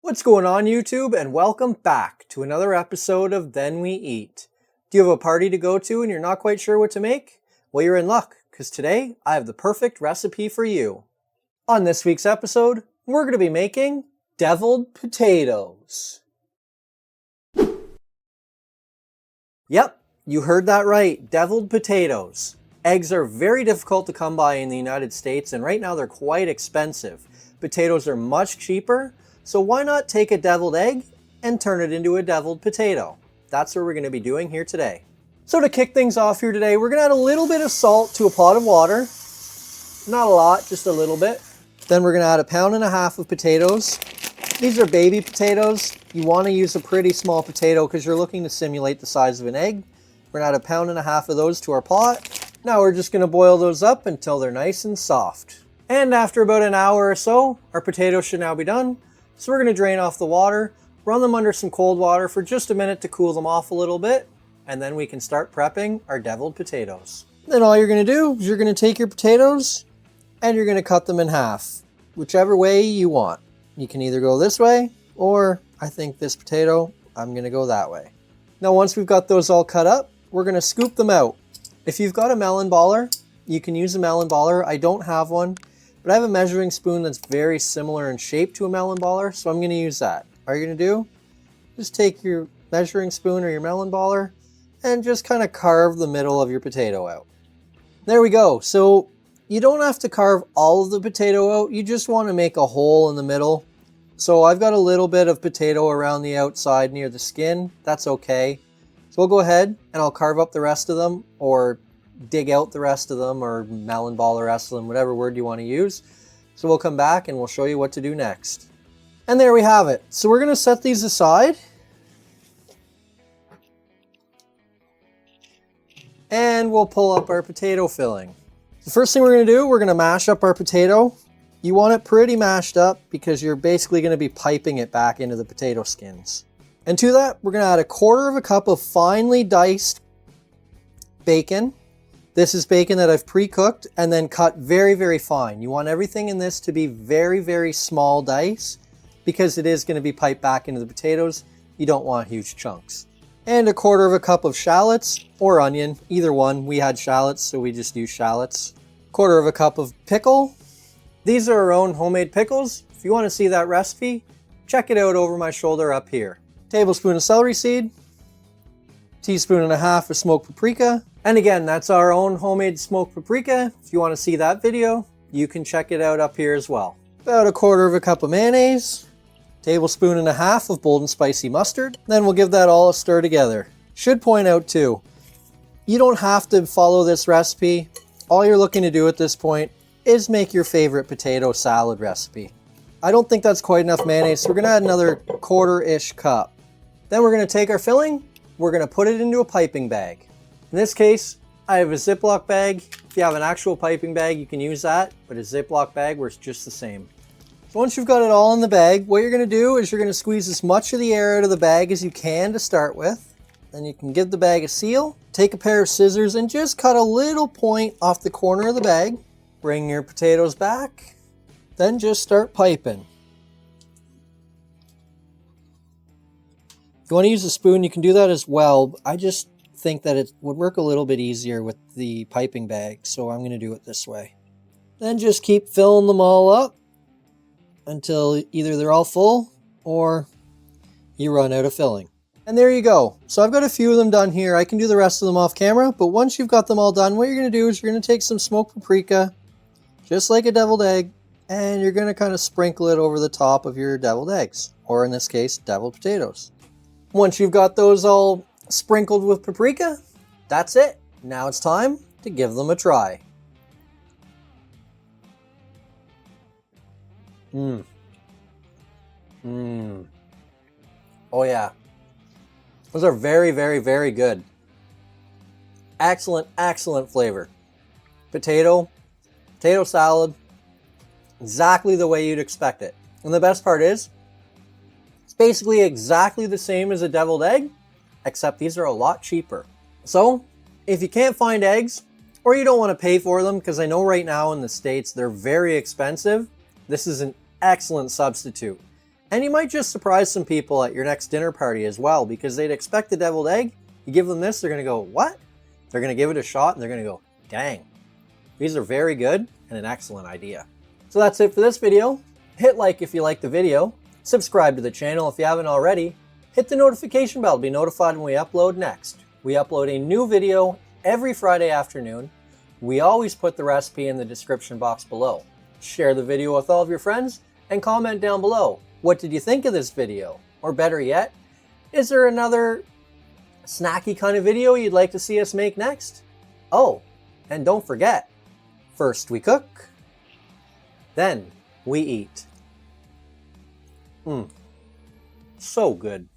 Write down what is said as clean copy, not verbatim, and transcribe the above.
What's going on YouTube, and welcome back to another episode of Then We Eat. Do you have a party to go to and you're not quite sure what to make? Well, you're in luck, because today I have the perfect recipe for you. On this week's episode, we're going to be making deviled potatoes. Yep, you heard that right, deviled potatoes. Eggs are very difficult to come by in the United States, and right now they're quite expensive. Potatoes are much cheaper, so why not take a deviled egg and turn it into a deviled potato? That's what we're going to be doing here today. So to kick things off here today, we're going to add a little bit of salt to a pot of water. Not a lot, just a little bit. Then we're going to add 1.5 pounds of potatoes. These are baby potatoes. You want to use a pretty small potato because you're looking to simulate the size of an egg. We're going to add 1.5 pounds of those to our pot. Now we're just going to boil those up until they're nice and soft. And after about an hour or so, our potatoes should now be done. So we're going to drain off the water, run them under some cold water for just a minute to cool them off a little bit, and then we can start prepping our deviled potatoes. Then all you're going to do is you're going to take your potatoes and you're going to cut them in half, whichever way you want. You can either go this way, or I think this potato, I'm going to go that way. Now once we've got those all cut up, we're going to scoop them out. If you've got a melon baller, you can use a melon baller. I don't have one, but I have a measuring spoon that's very similar in shape to a melon baller, so I'm going to use that. All you're going to do, just take your measuring spoon or your melon baller and just kind of carve the middle of your potato out. There we go. So you don't have to carve all of the potato out. You just want to make a hole in the middle. So I've got a little bit of potato around the outside near the skin. That's okay. So we'll go ahead and I'll carve up the rest of them, or dig out the rest of them, or melon ball the rest of them, whatever word you want to use. So we'll come back and we'll show you what to do next. And there we have it. So we're going to set these aside. And we'll pull up our potato filling. The first thing we're going to do, we're going to mash up our potato. You want it pretty mashed up because you're basically going to be piping it back into the potato skins. And to that, we're going to add 1/4 cup of finely diced bacon. This is bacon that I've pre-cooked and then cut very, very fine. You want everything in this to be very, very small dice because it is going to be piped back into the potatoes. You don't want huge chunks. And 1/4 cup of shallots or onion, either one. We had shallots, so we just use shallots. 1/4 cup of pickle. These are our own homemade pickles. If you want to see that recipe, check it out over my shoulder up here. Tablespoon of celery seed. 1.5 teaspoons of smoked paprika. And again, that's our own homemade smoked paprika. If you want to see that video, you can check it out up here as well. About 1/4 cup of mayonnaise. 1.5 tablespoons of bold and spicy mustard. Then we'll give that all a stir together. Should point out too, you don't have to follow this recipe. All you're looking to do at this point is make your favorite potato salad recipe. I don't think that's quite enough mayonnaise, so we're going to add another 1/4-ish cup. Then we're going to take our filling, we're going to put it into a piping bag. In this case, I have a Ziploc bag. If you have an actual piping bag, you can use that, but a Ziploc bag works just the same. So once you've got it all in the bag, what you're going to do is you're going to squeeze as much of the air out of the bag as you can to start with. Then you can give the bag a seal, take a pair of scissors and just cut a little point off the corner of the bag. Bring your potatoes back, then just start piping. If you want to use a spoon, you can do that as well. I just think that it would work a little bit easier with the piping bag, so I'm going to do it this way. Then just keep filling them all up until either they're all full or you run out of filling. And there you go. So I've got a few of them done here. I can do the rest of them off camera, but once you've got them all done, what you're going to do is you're going to take some smoked paprika, just like a deviled egg, and you're going to kind of sprinkle it over the top of your deviled eggs, or in this case, deviled potatoes. Once you've got those all sprinkled with paprika, that's it. Now it's time to give them a try. Oh yeah. Those are very, very, very good. Excellent, excellent flavor. Potato salad, exactly the way you'd expect it. And the best part is, it's basically exactly the same as a deviled egg, except these are a lot cheaper. So, if you can't find eggs, or you don't want to pay for them, because I know right now in the States they're very expensive, this is an excellent substitute. And you might just surprise some people at your next dinner party as well, because they'd expect a deviled egg. You give them this, they're going to go, what? They're going to give it a shot and they're going to go, dang. These are very good and an excellent idea. So that's it for this video. Hit like if you liked the video. Subscribe to the channel if you haven't already. Hit the notification bell to be notified when we upload next. We upload a new video every Friday afternoon. We always put the recipe in the description box below. Share the video with all of your friends and comment down below. What did you think of this video? Or better yet, is there another snacky kind of video you'd like to see us make next? Oh, and don't forget, first we cook, then we eat. So good.